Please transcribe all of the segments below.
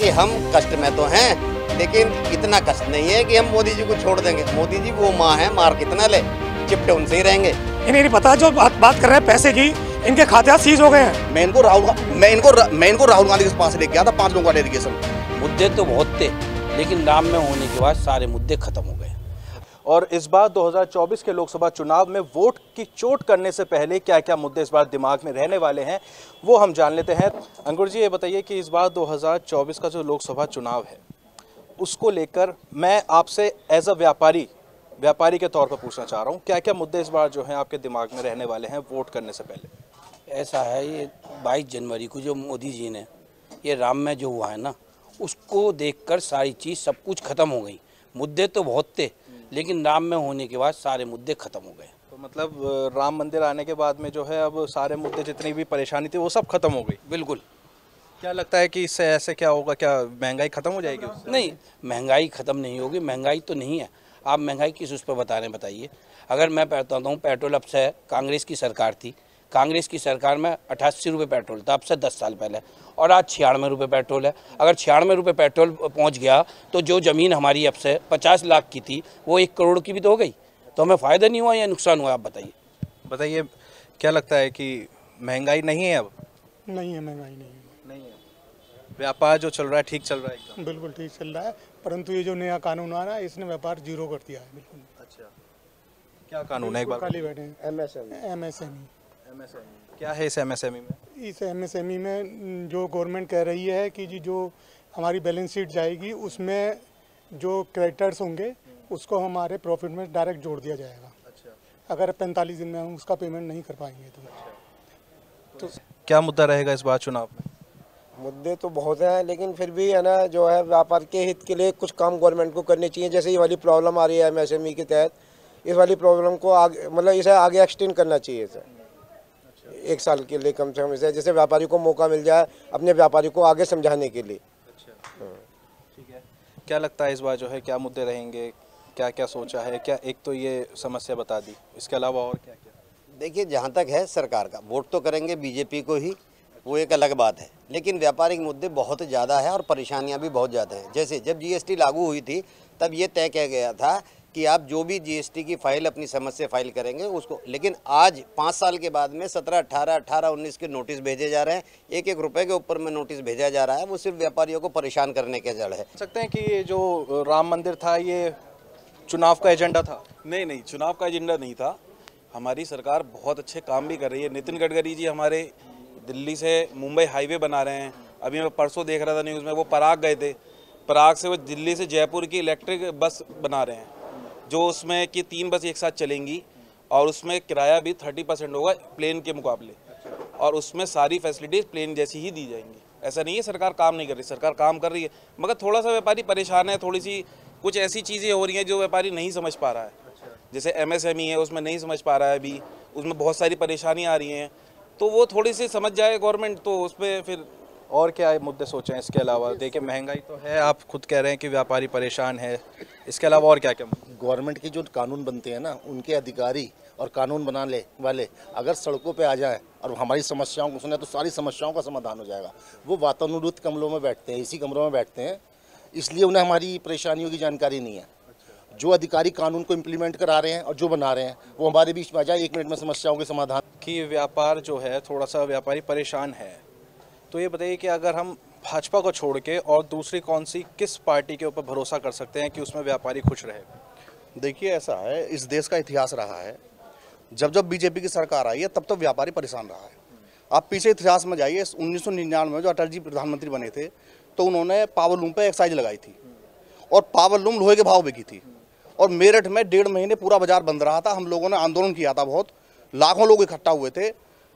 कि हम कष्ट में तो हैं, लेकिन इतना कष्ट नहीं है कि हम मोदी जी को छोड़ देंगे। मोदी जी वो माँ है, मार कितना ले, चिपटे उनसे ही रहेंगे। इन्हें नहीं पता, जो बात कर रहे हैं पैसे की, इनके खाते सीज हो गए हैं। मैं इनको राहुल गांधी के पास ले गया था 5 लोगों का डेलीगेशन। मुद्दे तो बहुत थे, लेकिन नाम में होने के बाद सारे मुद्दे खत्म हो गए। और इस बार 2024 के लोकसभा चुनाव में वोट की चोट करने से पहले क्या क्या मुद्दे इस बार दिमाग में रहने वाले हैं, वो हम जान लेते हैं। अंकुर जी, ये बताइए कि इस बार 2024 का जो लोकसभा चुनाव है, उसको लेकर मैं आपसे एज अ व्यापारी के तौर पर पूछना चाह रहा हूँ, क्या क्या मुद्दे इस बार जो हैं आपके दिमाग में रहने वाले हैं वोट करने से पहले? ऐसा है, ये 22 जनवरी को जो मोदी जी ने ये राम में जो हुआ है ना, उसको देखकर सारी चीज़ सब कुछ खत्म हो गई। मुद्दे तो बहुत थे, लेकिन नाम में होने के बाद सारे मुद्दे खत्म हो गए। तो मतलब राम मंदिर आने के बाद में जो है अब सारे मुद्दे, जितनी भी परेशानी थी वो सब खत्म हो गई। बिल्कुल। क्या लगता है कि इससे ऐसे क्या होगा, क्या महंगाई खत्म हो जाएगी उससे? नहीं, महंगाई खत्म नहीं होगी। महंगाई तो नहीं है। आप महंगाई किस उस पर बता रहे हैं, बताइए। अगर मैं बताता हूँ, पेट्रोल अब से कांग्रेस की सरकार थी, कांग्रेस की सरकार में 88 रुपये पेट्रोल था, अब से 10 साल पहले, और आज 96 रुपये पेट्रोल है। अगर 96 रुपये पेट्रोल पहुंच गया तो जो ज़मीन हमारी अब से 50 लाख की थी वो 1 करोड़ की भी तो हो गई। तो हमें फ़ायदा नहीं हुआ या नुकसान हुआ, आप बताइए। क्या लगता है कि महंगाई नहीं है अब? नहीं है, महंगाई नहीं है। व्यापार जो चल रहा है ठीक चल रहा है एकदम? बिल्कुल ठीक चल रहा है, परंतु ये जो नया कानून आ रहा है, इसने व्यापार जीरो कर दिया है। बिल्कुल। अच्छा, क्या कानून है एक बार? खाली बैठे हैं। MSME। क्या है इस MSME में? इस MSME में जो गवर्नमेंट कह रही है कि जी जो हमारी बैलेंस शीट जाएगी, उसमें जो क्रेडिटर्स होंगे उसको हमारे प्रॉफिट में डायरेक्ट जोड़ दिया जाएगा। अच्छा। अगर 45 दिन में हम उसका पेमेंट नहीं कर पाएंगे तो क्या मुद्दा रहेगा इस बार चुनाव में? मुद्दे तो बहुत हैं, लेकिन फिर भी है ना, जो है व्यापार के हित के लिए कुछ काम गवर्नमेंट को करने चाहिए। जैसे ये वाली प्रॉब्लम आ रही है MSME के तहत, इस वाली प्रॉब्लम को आगे, मतलब इसे आगे एक्सटेंड करना चाहिए इसे 1 साल के लिए कम से कम, इसे जैसे व्यापारी को मौका मिल जाए अपने व्यापारी को आगे समझाने के लिए। ठीक है। क्या लगता है इस बार जो है क्या मुद्दे रहेंगे, क्या क्या सोचा है? क्या एक तो ये समस्या बता दी, इसके अलावा और क्या क्या? देखिए, जहाँ तक है सरकार का, वोट तो करेंगे बीजेपी को ही, वो एक अलग बात है, लेकिन व्यापारिक मुद्दे बहुत ज़्यादा है और परेशानियां भी बहुत ज़्यादा हैं। जैसे जब GST लागू हुई थी, तब ये तय किया गया था कि आप जो भी GST की फाइल अपनी समझ से फाइल करेंगे उसको, लेकिन आज 5 साल के बाद में 17, 18, 18, 19 के नोटिस भेजे जा रहे हैं। 1-1 रुपये के ऊपर में नोटिस भेजा जा रहा है। वो सिर्फ व्यापारियों को परेशान करने के जड़ है। सकते हैं कि ये जो राम मंदिर था, ये चुनाव का एजेंडा था? नहीं, चुनाव का एजेंडा नहीं था। हमारी सरकार बहुत अच्छे काम भी कर रही है। नितिन गडकरी जी हमारे दिल्ली से मुंबई हाईवे बना रहे हैं। अभी मैं परसों देख रहा था न्यूज़ में, वो पराग गए थे। पराग से वो दिल्ली से जयपुर की इलेक्ट्रिक बस बना रहे हैं, जो उसमें कि 3 बस एक साथ चलेंगी और उसमें किराया भी 30% होगा प्लेन के मुकाबले, और उसमें सारी फैसिलिटीज़ प्लेन जैसी ही दी जाएंगी। ऐसा नहीं है सरकार काम नहीं कर रही, सरकार काम कर रही है, मगर थोड़ा सा व्यापारी परेशान है। थोड़ी सी कुछ ऐसी चीज़ें हो रही हैं जो व्यापारी नहीं समझ पा रहा है। जैसे MSME है, उसमें नहीं समझ पा रहा है अभी, उसमें बहुत सारी परेशानी आ रही हैं, तो वो थोड़ी सी समझ जाए गवर्नमेंट, तो उसमें फिर। और क्या मुद्दे सोचे हैं इसके अलावा? देखिए, महंगाई तो है, आप खुद कह रहे हैं कि व्यापारी परेशान है, इसके अलावा और क्या क्या? गवर्नमेंट के जो कानून बनते हैं ना, उनके अधिकारी और कानून बनाने वाले अगर सड़कों पे आ जाएं और हमारी समस्याओं को सुने, तो सारी समस्याओं का समाधान हो जाएगा। वो वातानुरूत कमरों में बैठते हैं, इसी कमरों में बैठते हैं, इसलिए उन्हें हमारी परेशानियों की जानकारी नहीं है। जो अधिकारी कानून को इम्प्लीमेंट करा रहे हैं और जो बना रहे हैं, वो हमारे बीच में आ जाए, 1 मिनट में समस्याओं के समाधान। कि व्यापार जो है, थोड़ा सा व्यापारी परेशान है, तो ये बताइए कि अगर हम भाजपा को छोड़ के और दूसरी कौन सी, किस पार्टी के ऊपर भरोसा कर सकते हैं कि उसमें व्यापारी खुश रहे? देखिए, ऐसा है, इस देश का इतिहास रहा है, जब जब बीजेपी की सरकार आई है तब तब व्यापारी परेशान रहा है। आप पीछे इतिहास में जाइए, 1999 में जो अटल जी प्रधानमंत्री बने थे, तो उन्होंने पावरलूम पे एक्साइज लगाई थी, और पावरलूम लोहे के भाव बिकी थी, और मेरठ में 1.5 महीने पूरा बाजार बंद रहा था। हम लोगों ने आंदोलन किया था, बहुत लाखों लोग इकट्ठा हुए थे,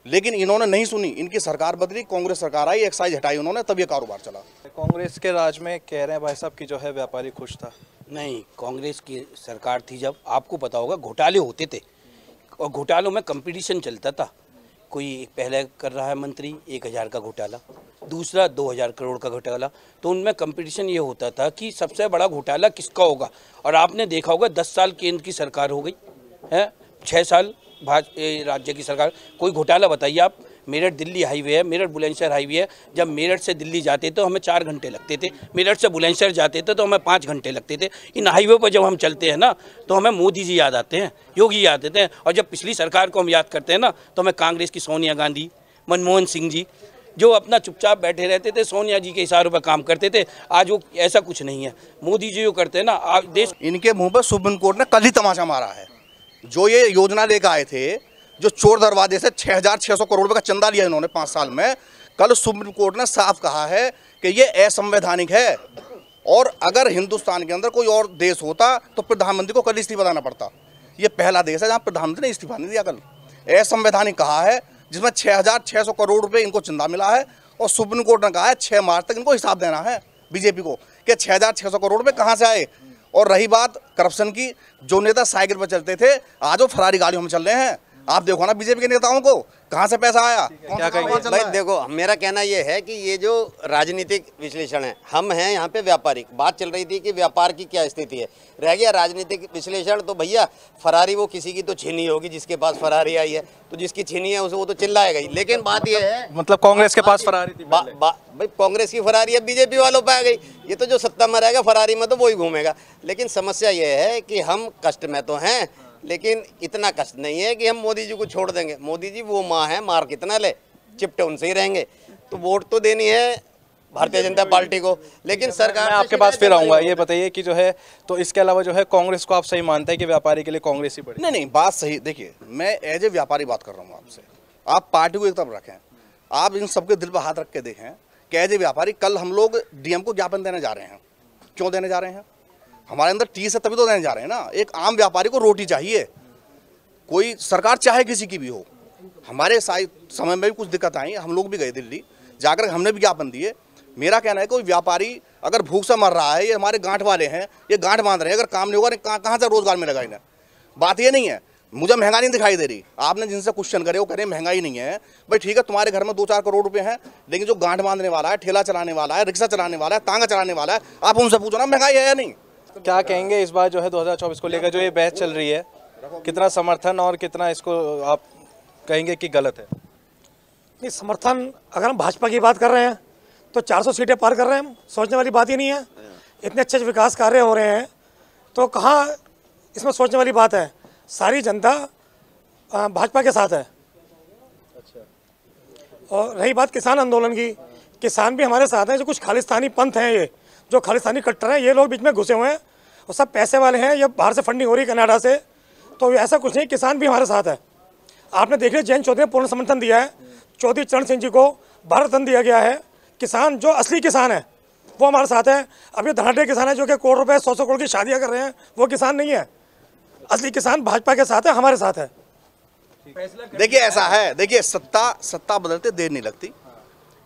लेकिन इन्होंने नहीं सुनी। इनकी सरकार बदली, कांग्रेस सरकार आई, एक्साइज हटाई उन्होंने, तब ये कारोबार चला। कांग्रेस के राज में कह रहे हैं भाई साहब कि जो है व्यापारी खुश था। नहीं, कांग्रेस की सरकार थी जब, आपको पता होगा, घोटाले होते थे और घोटालों में कंपटीशन चलता था। कोई पहले कर रहा है मंत्री 1000 का घोटाला, दूसरा 2000 करोड़ का घोटाला, तो उनमें कंपटीशन ये होता था कि सबसे बड़ा घोटाला किसका होगा। और आपने देखा होगा 10 साल केंद्र की सरकार हो गई है, 6 साल राज्य की सरकार, कोई घोटाला बताइए आप मेरठ दिल्ली हाईवे है, मेरठ बुलंदशहर हाईवे है। जब मेरठ से दिल्ली जाते तो हमें 4 घंटे लगते थे, मेरठ से बुलंदशहर जाते थे तो हमें 5 घंटे लगते थे। इन हाईवे पर जब हम चलते हैं ना तो हमें मोदी जी याद आते हैं, योगी याद आते हैं। और जब पिछली सरकार को हम याद करते हैं ना तो हमें कांग्रेस की सोनिया गांधी, मनमोहन सिंह जी, जो अपना चुपचाप बैठे रहते थे, सोनिया जी के इशारों पर काम करते थे। आज वो ऐसा कुछ नहीं है। मोदी जी जो करते हैं ना, आज देश इनके मुंह पर सुप्रीम कोर्ट ने कल ही तमाचा मारा है। जो ये योजना लेकर आए थे, जो चोर दरवाजे से 6,600 करोड़ रुपए का चंदा लिया इन्होंने 5 साल में, कल सुप्रीम कोर्ट ने साफ कहा है कि ये असंवैधानिक है। और अगर हिंदुस्तान के अंदर कोई और देश होता तो प्रधानमंत्री को कल इस्तीफा देना पड़ता। ये पहला देश है जहाँ प्रधानमंत्री ने इस्तीफा नहीं दिया। कल असंवैधानिक कहा है, जिसमें 6,600 करोड़ रुपए इनको चंदा मिला है। और सुप्रीम कोर्ट ने कहा है 6 मार्च तक इनको हिसाब देना है बीजेपी को कि 6,600 करोड़ रुपए कहाँ से आए। और रही बात करप्शन की, जो नेता साइकिल पर चलते थे आज वो फरारी गाड़ियों में चल रहे हैं। आप देखो ना बीजेपी के नेताओं को कहाँ से पैसा आया। क्या कहेंगे भाई देखो, मेरा कहना ये है कि ये जो राजनीतिक विश्लेषण है, हम हैं यहाँ पे व्यापारिक। बात चल रही थी कि व्यापार की क्या स्थिति है, रह गया राजनीतिक विश्लेषण। तो भैया फरारी वो किसी की तो छीनी होगी, जिसके पास फरारी आई है तो जिसकी छीनी है उसे वो तो चिल्लाएगा ही। लेकिन बात ये है, मतलब कांग्रेस के पास फरारी थी भाई कांग्रेस की फरारी अब बीजेपी वालों पे आ गई। ये तो जो सत्ता में रहेगा फरारी में तो वो ही घूमेगा। लेकिन समस्या ये है कि हम कष्ट में तो हैं, लेकिन इतना कष्ट नहीं है कि हम मोदी जी को छोड़ देंगे। मोदी जी वो माँ है, मार कितना ले, चिपटे उनसे ही रहेंगे। तो वोट तो देनी है भारतीय जनता पार्टी को, लेकिन सरकार मैं आपके पास फिर आऊंगा। ये बताइए कि जो है तो इसके अलावा जो है कांग्रेस को आप सही मानते हैं कि व्यापारी के लिए कांग्रेस ही बड़ी? नहीं, बात सही। देखिए, मैं एज ए व्यापारी बात कर रहा हूँ आपसे। आप पार्टी को एक तरफ रखें, आप इन सबके दिल पर हाथ रख के देखें कि एज ए व्यापारी कल हम लोग डीएम को ज्ञापन देने जा रहे हैं। क्यों देने जा रहे हैं? हमारे अंदर टीस है तभी तो देने जा रहे हैं ना। एक आम व्यापारी को रोटी चाहिए, कोई सरकार चाहे किसी की भी हो। हमारे समय में भी कुछ दिक्कत आई, हम लोग भी गए दिल्ली, जाकर हमने भी ज्ञापन दिए। मेरा कहना है कोई व्यापारी अगर भूख से मर रहा है, ये हमारे गांठ वाले हैं, ये गांठ बांध रहे हैं, अगर काम नहीं होगा कहाँ से रोजगार मिलेगा इन्हें। बात ये नहीं है, मुझे महंगाई नहीं दिखाई दे रही। आपने जिनसे क्वेश्चन करे वो कह रहे महंगाई नहीं है। भाई ठीक है, तुम्हारे घर में 2-4 करोड़ रुपए हैं, लेकिन जो गांठ बांधने वाला है, ठेला चलाने वाला है, रिक्शा चलाने वाला है, तांगा चलाने वाला है, आप उनसे पूछो ना महंगाई है या नहीं। क्या कहेंगे इस बार जो है 2024 को लेकर जो ये बहस चल रही है, कितना समर्थन और कितना इसको आप कहेंगे कि गलत है? नहीं, समर्थन अगर हम भाजपा की बात कर रहे हैं तो 400 सीटें पार कर रहे हैं, सोचने वाली बात ही नहीं है। इतने अच्छे विकास कार्य हो रहे हैं तो कहाँ इसमें सोचने वाली बात है। सारी जनता भाजपा के साथ है। और रही बात किसान आंदोलन की, किसान भी हमारे साथ हैं। जो कुछ खालिस्तानी पंथ हैं, ये जो खालिस्तानी कट्टर हैं, ये लोग बीच में घुसे हुए हैं और सब पैसे वाले हैं। ये बाहर से फंडिंग हो रही है कनाडा से, तो ऐसा कुछ नहीं, किसान भी हमारे साथ है। आपने देख लिया जयंत चौधरी ने पूर्ण समर्थन दिया है, चौधरी चरण सिंह जी को भारत रत्न दिया गया है। किसान जो असली किसान है वो हमारे साथ है। अब ये धनाढ़ किसान है जो कि करोड़ रुपए 100-100 करोड़ की शादियां कर रहे हैं, वो किसान नहीं है। असली किसान भाजपा के साथ है, हमारे साथ है। देखिए ऐसा है, देखिए सत्ता बदलते देर नहीं लगती।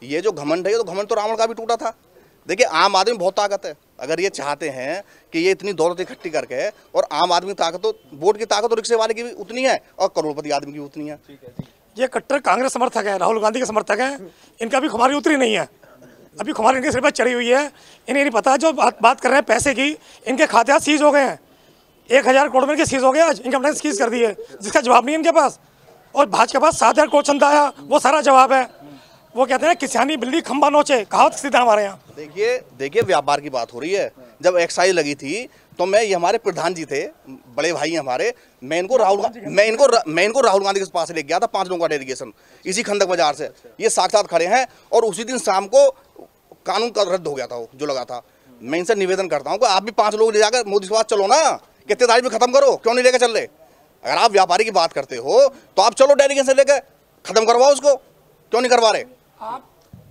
ये जो घमंड है, ये तो घमंड तो रावण का भी टूटा था। देखिए आम आदमी बहुत ताकत है। अगर ये चाहते हैं कि ये इतनी दौलत इकट्ठी करके, और आम आदमी की ताकत तो वोट की ताकत तो रिक्शे वाले की भी उतनी है और करोड़पति आदमी की उतनी है। ये कट्टर कांग्रेस समर्थक है, राहुल गांधी के समर्थक हैं। इनका भी खुमारी उतरी नहीं है, अभी खुमारी इनके सिर पर चढ़ी हुई है। इन्हें नहीं पता, जो बात कर रहे हैं पैसे की, इनके खाते आज सीज हो गए हैं। 1,000 करोड़ में के सीज हो गए, आज इनकम टैक्स सीज कर दिए, जिसका जवाब नहीं है इनके पास। और भाजपा के पास 7,000 करोड़ चंदा आया, वो सारा जवाब है। वो कहते हैं किसानी बिल्ली खंबा नोचे, कहावत सीधा हमारे यहाँ। देखिए व्यापार की बात हो रही है। जब एक्साइज लगी थी तो ये हमारे प्रधान जी थे, बड़े भाई हैं हमारे, मैं इनको राहुल गांधी के पास ले गया था 5 लोगों का डेलीगेशन, इसी खंडक बाजार से। ये साक्षात खड़े हैं। और उसी दिन शाम को कानून का रद्द हो गया था वो जो लगा था। मैं इनसे निवेदन करता हूँ कि आप भी 5 लोग ले जाकर मोदी के पास चलो ना, कितने तारीख में खत्म करो, क्यों नहीं लेकर चल रहे? अगर आप व्यापारी की बात करते हो तो आप चलो डेलीगेशन लेकर खत्म करवाओ उसको, क्यों नहीं करवा रहे?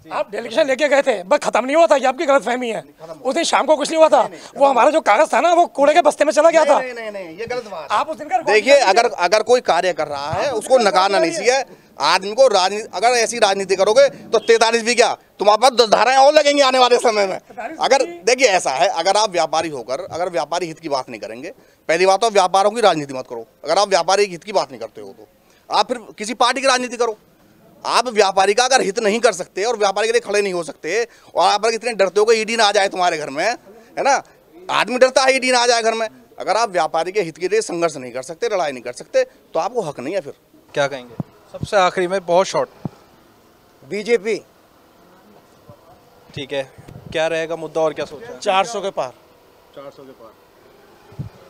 आप डेलीगेशन लेके गए थे, बस खत्म नहीं हुआ था। ये आपकी गलतफहमी है। उस दिन शाम को कुछ नहीं हुआ था। वो हमारा जो कागज था ना, वो कूड़े के बस्ते में चला गया था। नहीं, ये गलत बात। आप उस दिन का देखिए, अगर कोई कार्य कर रहा है उसको नकारना नहीं चाहिए। आदमी को राजनीति, अगर ऐसी राजनीति करोगे तो 43 भी क्या, तुम्हारे पास 10 धाराएं और लगेंगी आने वाले समय में। अगर देखिए ऐसा है, अगर आप व्यापारी होकर अगर व्यापारी हित की बात नहीं करेंगे, पहली बात तो व्यापारों की राजनीति मत करो। अगर आप व्यापारी हित की बात नहीं करते हो तो आप फिर किसी पार्टी की राजनीति करो। आप व्यापारी का अगर हित नहीं कर सकते और व्यापारी के लिए खड़े नहीं हो सकते, और आप अगर इतने डरते हो कि ईडी ना आ जाए तुम्हारे घर में, है ना, आदमी डरता है ईडी ना आ जाए घर में। अगर आप व्यापारी के हित के लिए संघर्ष नहीं कर सकते, लड़ाई नहीं कर सकते, तो आपको हक नहीं है। फिर क्या कहेंगे सबसे आखिरी में, बहुत शॉर्ट? बीजेपी। ठीक है, क्या रहेगा मुद्दा और क्या सोचा है? 400 के पार। 400 के पार।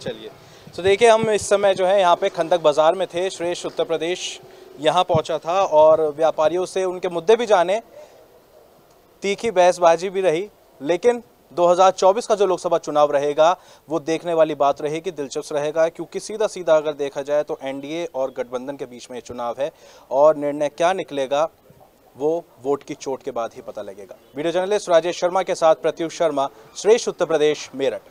चलिए, तो देखिए हम इस समय जो है यहाँ पे खंदक बाजार में थे। श्रेष्ठ उत्तर प्रदेश यहाँ पहुँचा था और व्यापारियों से उनके मुद्दे भी जाने, तीखी बहसबाजी भी रही। लेकिन 2024 का जो लोकसभा चुनाव रहेगा वो देखने वाली बात रहेगी, दिलचस्प रहेगा, क्योंकि सीधा सीधा अगर देखा जाए तो एनडीए और गठबंधन के बीच में चुनाव है और निर्णय क्या निकलेगा वो वोट की चोट के बाद ही पता लगेगा। वीडियो जर्नलिस्ट राजेश शर्मा के साथ प्रत्युष शर्मा, श्रेष्ठ उत्तर प्रदेश, मेरठ।